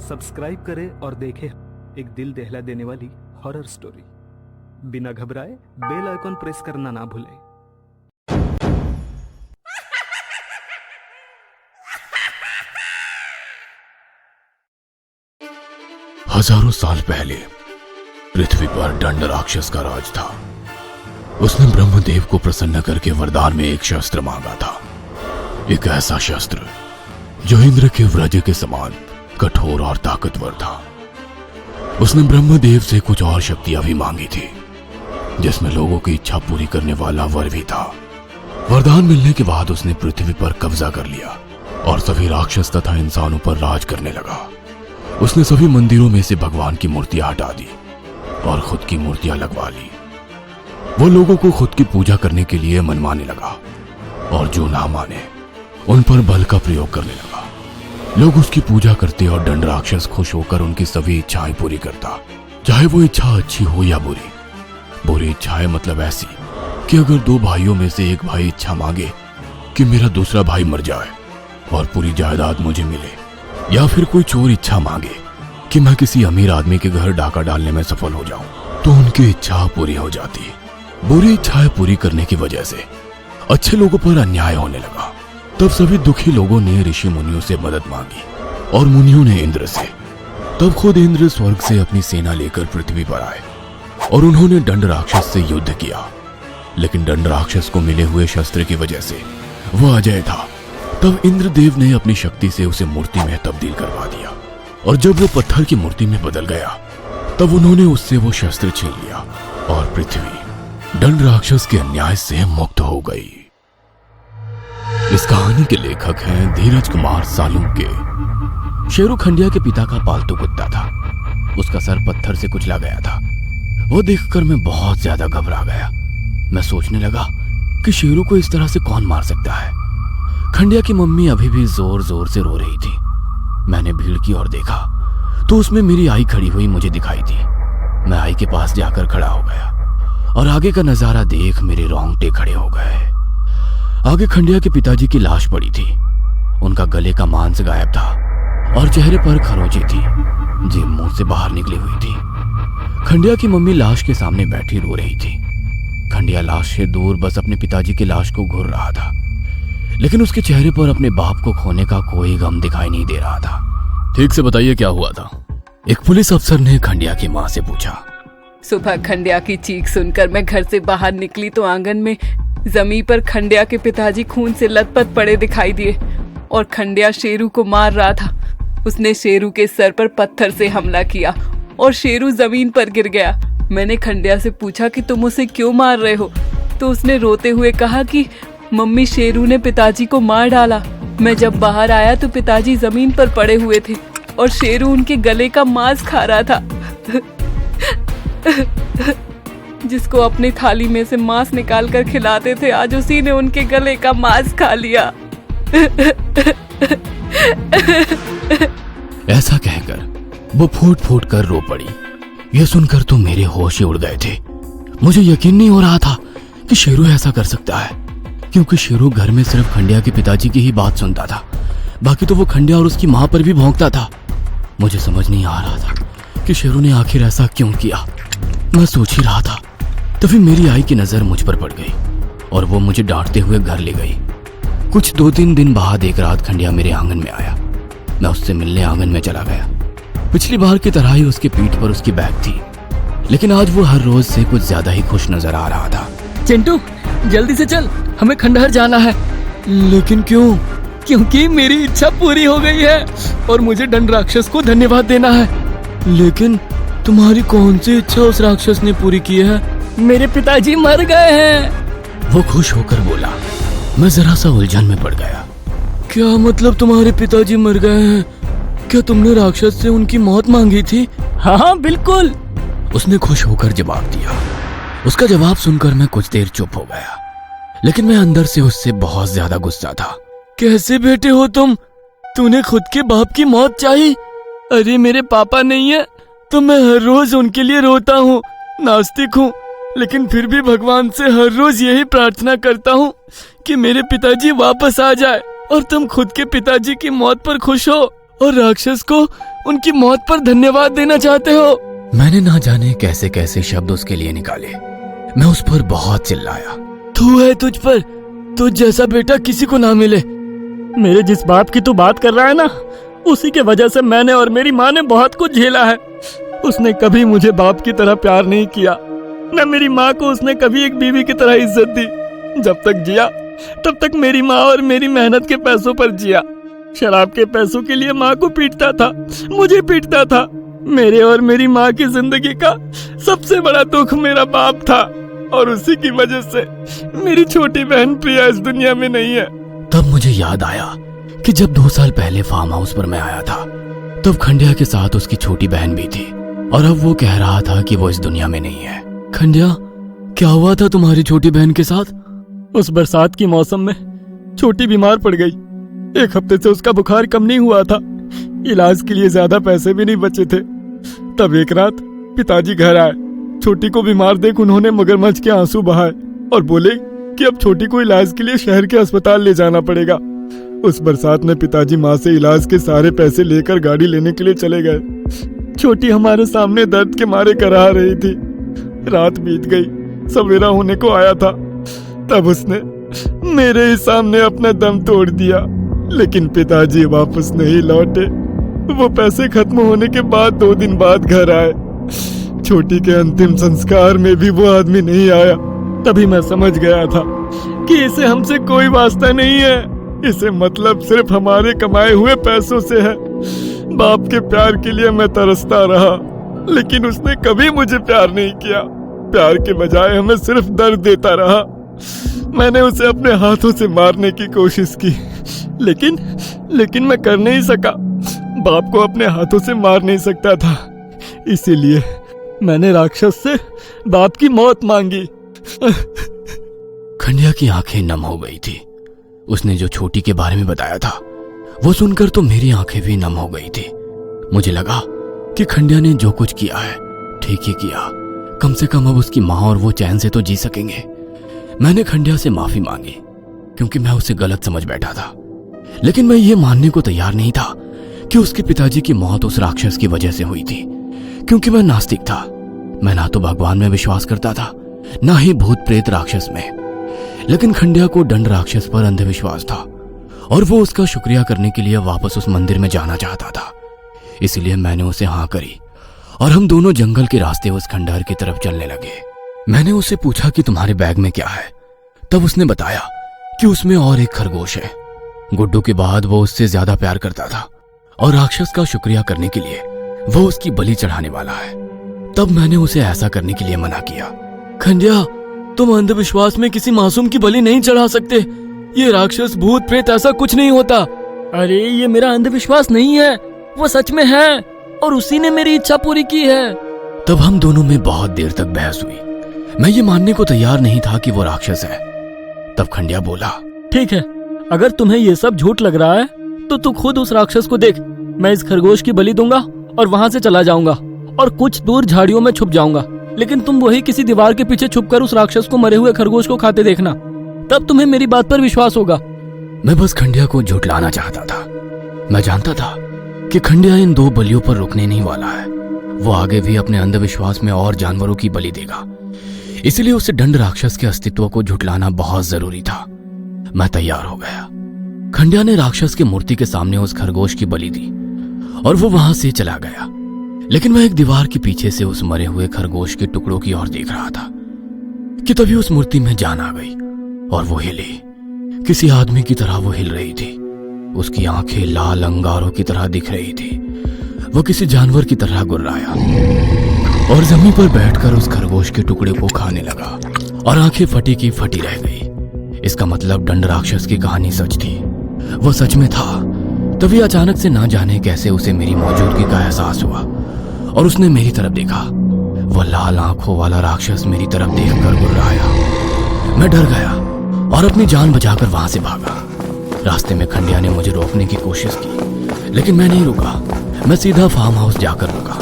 Subscribe करें और देखें एक दिल दहला देने वाली हॉरर स्टोरी। बिना घबराए बेल आइकॉन प्रेस करना ना भूलें। हजारों साल पहले पृथ्वी पर दंड राक्षस का राज था। उसने ब्रह्मदेव को प्रसन्न करके वरदान में एक शस्त्र मांगा था, एक ऐसा शस्त्र जो इंद्र के वज्र के समान कठोर और ताकतवर था। उसने ब्रह्मदेव से कुछ और शक्तियां भी मांगी थी, जिसमें लोगों की इच्छा पूरी करने वाला वर भी था। वरदान मिलने के बाद उसने पृथ्वी पर कब्जा कर लिया और सभी राक्षस तथा इंसानों पर राज करने लगा। उसने सभी मंदिरों में से भगवान की मूर्तियां हटा दी और खुद की मूर्तियां लगवा ली। वो लोगों को खुद की पूजा करने के लिए मनमाने लगा और जो ना माने उन पर बल का प्रयोग करने लगा। लोग उसकी पूजा करते और दंड राक्षस खुश होकर उनकी सभी इच्छाएं पूरी करता, चाहे वो इच्छा अच्छी हो या बुरी। बुरी इच्छाएं मतलब ऐसी कि अगर दो भाइयों में से एक भाई इच्छा मांगे कि मेरा दूसरा भाई मर जाए और पूरी जायदाद मुझे मिले, या फिर कोई चोर इच्छा मांगे कि मैं किसी अमीर आदमी के घर डाका डालने में सफल हो जाऊं, तो उनकी इच्छा पूरी हो जाती। बुरी इच्छाएं पूरी करने की वजह से अच्छे लोगों पर अन्याय होने लगा। तब सभी दुखी लोगों ने ऋषि मुनियों से मदद मांगी और मुनियों ने इंद्र से। तब खुद इंद्र स्वर्ग से अपनी सेना लेकर पृथ्वी पर आए और उन्होंने दंड राक्षस से युद्ध किया। लेकिन दंड राक्षस को मिले हुए शस्त्र की वजह से वह अजय था। तब इंद्रदेव ने अपनी शक्ति से उसे मूर्ति में तब्दील करवा दिया और जब वो पत्थर की मूर्ति में बदल गया तब उन्होंने उससे वो शस्त्र छीन लिया और पृथ्वी दंड राक्षस के अन्याय से मुक्त हो गई। इस कहानी के लेखक हैं धीरज कुमार सालुंके। शेरू खंडिया के पिता का पालतू कुत्ता था। उसका सर पत्थर से कुचला गया था। वो देखकर मैं बहुत ज्यादा घबरा गया। मैं सोचने लगा कि शेरू को इस तरह से कौन मार सकता है। खंडिया की मम्मी अभी भी जोर जोर से रो रही थी। मैंने भीड़ की ओर देखा तो उसमें मेरी आई खड़ी हुई मुझे दिखाई दी। मैं आई के पास जाकर खड़ा हो गया और आगे का नजारा देख मेरे रोंगटे खड़े हो गए। आगे खंडिया के पिताजी की लाश पड़ी थी। उनका गले का मांस गायब था और चेहरे पर खरोंची थी, जीभ मुंह से बाहर निकली हुई थी। खंडिया की मम्मी लाश के सामने बैठी रो रही थी। खंडिया लाश से दूर बस अपने पिताजी की लाश को घूर रहा था, लेकिन उसके चेहरे पर अपने बाप को खोने का कोई गम दिखाई नहीं दे रहा था। ठीक से बताइए क्या हुआ था? एक पुलिस अफसर ने खंडिया की माँ से पूछा। सुबह खंडिया की चीख सुनकर मैं घर से बाहर निकली तो आंगन में जमीन पर खंडिया के पिताजी खून से लथपथ पड़े दिखाई दिए और खंडिया शेरू को मार रहा था। उसने शेरू के सर पर पत्थर से हमला किया और शेरू जमीन पर गिर गया। मैंने खंडिया से पूछा कि तुम उसे क्यों मार रहे हो, तो उसने रोते हुए कहा कि मम्मी, शेरू ने पिताजी को मार डाला। मैं जब बाहर आया तो पिताजी जमीन पर पड़े हुए थे और शेरू उनके गले का मांस खा रहा था। जिसको अपनी थाली में से मांस निकाल कर खिलाते थे, आज उसी ने उनके गले का मांस खा लिया। ऐसा कहकर वो फूट फूट कर रो पड़ी। यह सुनकर तो मेरे होश ही उड़ गए थे। मुझे यकीन नहीं हो रहा था कि शेरू ऐसा कर सकता है, क्योंकि शेरू घर में सिर्फ खंडिया के पिताजी की ही बात सुनता था। बाकी तो वो खंडिया और उसकी माँ पर भी भौंकता था। मुझे समझ नहीं आ रहा था कि शेरू ने आखिर ऐसा क्यों किया। मैं सोच ही रहा था तभी मेरी आई की नजर मुझ पर पड़ गई और वो मुझे डांटते हुए घर ले गई। कुछ 2-3 दिन बाद एक रात खंडिया मेरे आंगन में आया। मैं उससे मिलने आंगन में चला गया। पिछली बार की तरह ही उसकी पीठ पर उसकी बैग थी, लेकिन आज वो हर रोज से कुछ ज्यादा ही खुश नजर आ रहा था। चिंटू, जल्दी से चल, हमें खंडहर जाना है। लेकिन क्यों? क्योंकि मेरी इच्छा पूरी हो गई है और मुझे दंड राक्षस को धन्यवाद देना है। लेकिन तुम्हारी कौन सी इच्छा उस राक्षस ने पूरी की है? मेरे पिताजी मर गए हैं। वो खुश होकर बोला। मैं जरा सा उलझन में पड़ गया। क्या मतलब तुम्हारे पिताजी मर गए हैं? क्या तुमने राक्षस से उनकी मौत मांगी थी? हाँ बिल्कुल, उसने खुश होकर जवाब दिया। उसका जवाब सुनकर मैं कुछ देर चुप हो गया, लेकिन मैं अंदर से उससे बहुत ज्यादा गुस्सा था। कैसे बेटे हो तुम? तूने खुद के बाप की मौत चाही? अरे मेरे पापा नहीं है तो मैं हर रोज उनके लिए रोता हूँ, नास्तिक हूँ, लेकिन फिर भी भगवान से हर रोज यही प्रार्थना करता हूँ कि मेरे पिताजी वापस आ जाए और तुम खुद के पिताजी की मौत पर खुश हो। और राक्षस को उनकी मौत पर धन्यवाद देना चाहते हो। मैंने ना जाने कैसे कैसे शब्द उसके लिए निकाले। मैं उस पर बहुत चिल्लाया। तू है तुझ पर, तुझ जैसा बेटा किसी को ना मिले। मेरे जिस बाप की तू बात कर रहा है ना, उसी के वजह से मैंने और मेरी माँ ने बहुत कुछ झेला है। उसने कभी मुझे बाप की तरह प्यार नहीं किया, न मेरी माँ को उसने कभी एक बीवी की तरह इज्जत दी। जब तक जिया तब तक मेरी माँ और मेरी मेहनत के पैसों पर जिया। शराब के पैसों के लिए माँ को पीटता था, मुझे पीटता था। मेरे और मेरी माँ की जिंदगी का सबसे बड़ा दुख मेरा बाप था, और उसी की वजह से मेरी छोटी बहन प्रिया इस दुनिया में नहीं है। तब मुझे याद आया कि जब 2 साल पहले फार्म हाउस पर मैं आया था, तब खंडिया के साथ उसकी छोटी बहन भी थी, और अब वो कह रहा था कि वो इस दुनिया में नहीं है। खंडिया, क्या हुआ था तुम्हारी छोटी बहन के साथ? उस बरसात की मौसम में छोटी बीमार पड़ गई। 1 हफ्ते से उसका बुखार कम नहीं हुआ था। इलाज के लिए ज्यादा पैसे भी नहीं बचे थे। तब एक रात पिताजी घर आए। छोटी को बीमार देख उन्होंने मगरमच्छ के आंसू बहाए और बोले कि अब छोटी को इलाज के लिए शहर के अस्पताल ले जाना पड़ेगा। उस बरसात में पिताजी माँ से इलाज के सारे पैसे लेकर गाड़ी लेने के लिए चले गए। छोटी हमारे सामने दर्द के मारे कराह रही थी। रात बीत गई, सवेरा होने को आया था, तब उसने मेरे ही सामने अपना दम तोड़ दिया। लेकिन पिताजी वापस नहीं लौटे। वो पैसे खत्म होने के बाद 2 दिन बाद घर आए। छोटी के अंतिम संस्कार में भी वो आदमी नहीं आया। तभी मैं समझ गया था कि इसे हमसे कोई वास्ता नहीं है। इसे मतलब सिर्फ हमारे कमाए हुए पैसों से है। बाप के प्यार के लिए मैं तरसता रहा, लेकिन उसने कभी मुझे प्यार नहीं किया। प्यार के बजाय हमें सिर्फ दर्द देता रहा। मैंने उसे अपने हाथों से मारने की कोशिश की, लेकिन मैं कर नहीं सका। बाप को अपने हाथों से मार नहीं सकता था, इसीलिए मैंने राक्षस से बाप की मौत मांगी। खंडिया की आंखें नम हो गई थी। उसने जो छोटी के बारे में बताया था, वो सुनकर तो मेरी आंखें भी नम हो गई थी। मुझे लगा कि खंडिया ने जो कुछ किया है ठीक ही किया। कम से कम अब उसकी माँ और वो चैन से तो जी सकेंगे। मैंने खंडिया से माफी मांगी, क्योंकि मैं उसे गलत समझ बैठा था। लेकिन मैं ये मानने को तैयार नहीं था कि उसके पिताजी की मौत उस राक्षस की वजह से हुई थी, क्योंकि मैं नास्तिक था। मैं ना तो भगवान में विश्वास करता था, ना ही भूत प्रेत राक्षस में। लेकिन खंडिया को दंड राक्षस पर अंधविश्वास था, और वो उसका शुक्रिया करने के लिए वापस उस मंदिर में जाना चाहता था। इसलिए मैंने उसे हाँ करी, और हम दोनों जंगल के रास्ते उस खंडहर की तरफ चलने लगे। मैंने उससे पूछा कि तुम्हारे बैग में क्या है। तब उसने बताया कि उसमें और एक खरगोश है। गुड्डू के बाद वो उससे ज्यादा प्यार करता था, और राक्षस का शुक्रिया करने के लिए वो उसकी बलि चढ़ाने वाला है। तब मैंने उसे ऐसा करने के लिए मना किया। खंडिया, तुम अंधविश्वास में किसी मासूम की बलि नहीं चढ़ा सकते। ये राक्षस भूत प्रेत ऐसा कुछ नहीं होता। अरे ये मेरा अंधविश्वास नहीं है, वो सच में है, और उसी ने मेरी इच्छा पूरी की है। तब हम दोनों में बहुत देर तक बहस हुई। मैं ये मानने को तैयार नहीं था कि वो राक्षस है। तब खंडिया बोला, ठीक है, अगर तुम्हें ये सब झूठ लग रहा है तो तू खुद उस राक्षस को देख। मैं इस खरगोश की बलि दूंगा और वहां से चला जाऊंगा और कुछ दूर झाड़ियों में छुप जाऊंगा। लेकिन तुम वही किसी दीवार के पीछे छुपकर उस राक्षस को मरे हुए खरगोश को खाते देखना, तब तुम्हें मेरी बात पर विश्वास होगा। मैं बस खंडिया को झुठलाना चाहता था। मैं जानता था कि खंडिया इन 2 बलियों पर रुकने नहीं वाला है। वो आगे भी अपने अंधविश्वास में और जानवरों की बलि देगा। इसलिए उसे दंड राक्षस के अस्तित्व को झुठलाना बहुत जरूरी था। मैं तैयार हो गया। खंडिया ने राक्षस की मूर्ति के सामने उस खरगोश की बलि दी, और वो वहां से चला गया। लेकिन मैं एक दीवार के पीछे से उस मरे हुए खरगोश के टुकड़ों की ओर देख रहा था कि तभी उस मूर्ति में जान आ गई, और वो हिली। किसी आदमी की तरह वो हिल रही थी। उसकी आंखें लाल अंगारों की तरह दिख रही थी। वो किसी जानवर की तरह गुर्राया और जमीन पर बैठकर उस खरगोश के टुकड़े को खाने लगा, और आंखें फटी की फटी रह गई। इसका मतलब दंड राक्षस की कहानी सच थी। वो सच में था। तभी अचानक से ना जाने कैसे उसे मेरी मौजूदगी का एहसास हुआ, और उसने मेरी तरफ देखा। वो लाल आंखों वाला राक्षस मेरी तरफ देखकर गुर्राया। मैं डर गया और अपनी जान बचाकर वहां से भागा। रास्ते में खंडिया ने मुझे रोकने की कोशिश की, लेकिन मैं नहीं रुका। मैं सीधा फार्म हाउस जाकर रुका।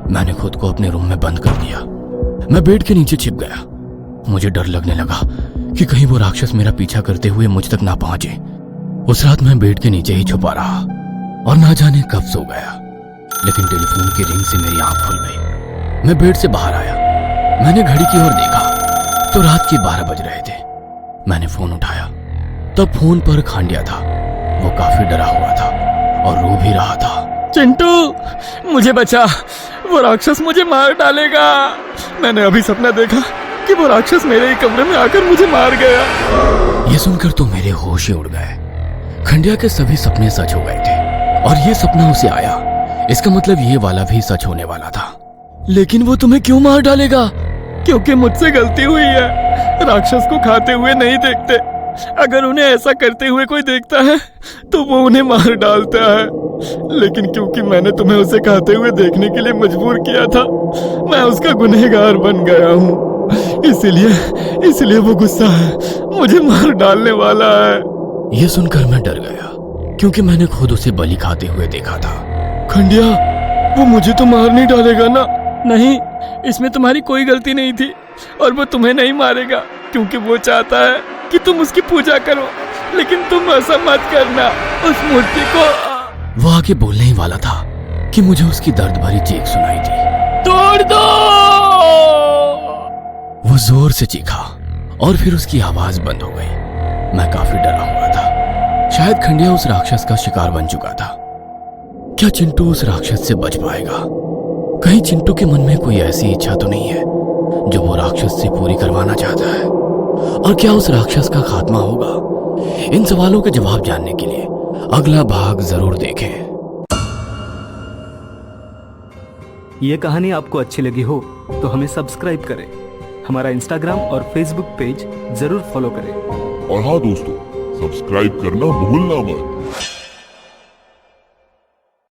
मैंने खुद को अपने रूम में बंद कर दिया। मैं बेड के नीचे छिप गया। मुझे डर लगने लगा कि कहीं वो राक्षस मेरा पीछा करते हुए मुझ तक ना पहुंचे। उस रात मैं बेड के नीचे ही छुपा रहा, और ना जाने कब सो गया। लेकिन टेलीफोन की रिंग से मेरी आंख खुल गई। मैं बेड से बाहर आया। मैंने घड़ी की ओर देखा तो रात के 12 बज रहे थे। मैंने फोन उठाया तब फोन पर खांडिया था। वो काफी डरा हुआ था और रो भी रहा था। चिंटू मुझे बचा, वो राक्षस मुझे मार डालेगा। मैंने अभी सपना देखा कि वो राक्षस मेरे ही कमरे में आकर मुझे मार गया। ये सुनकर तो मेरे होश ही उड़ गए। खंडिया के सभी सपने सच हो गए थे और ये सपना उसे आया। इसका मतलब ये वाला भी सच होने वाला था। लेकिन वो तुम्हें क्यों मार डालेगा? क्योंकि मुझसे गलती हुई है। राक्षस को खाते हुए नहीं देखते। अगर उन्हें ऐसा करते हुए कोई देखता है तो वो उन्हें मार डालता है। लेकिन क्योंकि मैंने तुम्हें उसे खाते हुए देखने के लिए मजबूर किया था, मैं उसका गुनहगार बन गया हूँ। इसीलिए वो गुस्सा है, मुझे मार डालने वाला है। यह सुनकर मैं डर गया क्योंकि मैंने खुद उसे बलि खाते हुए देखा था। खंडिया, वो मुझे तो मार नहीं डालेगा ना? नहीं, इसमें तुम्हारी कोई गलती नहीं थी और वो तुम्हें नहीं मारेगा क्योंकि वो चाहता है कि तुम उसकी पूजा करो। लेकिन तुम ऐसा मत करना, उस मूर्ति को। वो आगे बोलने ही वाला था कि मुझे उसकी दर्द भरी चीख सुनाई दी। तोड़ दो! वो जोर से चीखा और फिर उसकी आवाज बंद हो गई। मैं काफी डरा हुआ था। शायद खंडिया उस राक्षस का शिकार बन चुका था। क्या चिंटू उस राक्षस से बच पाएगा? कहीं चिंटू के मन में कोई ऐसी इच्छा तो नहीं है जो वो राक्षस से पूरी करवाना चाहता है? और क्या उस राक्षस का खात्मा होगा? इन सवालों के जवाब जानने के लिए अगला भाग जरूर देखें। ये कहानी आपको अच्छी लगी हो तो हमें सब्सक्राइब करें, हमारा इंस्टाग्राम और फेसबुक पेज जरूर फॉलो करें। और हाँ दोस्तों, सब्सक्राइब करना भूलना मत।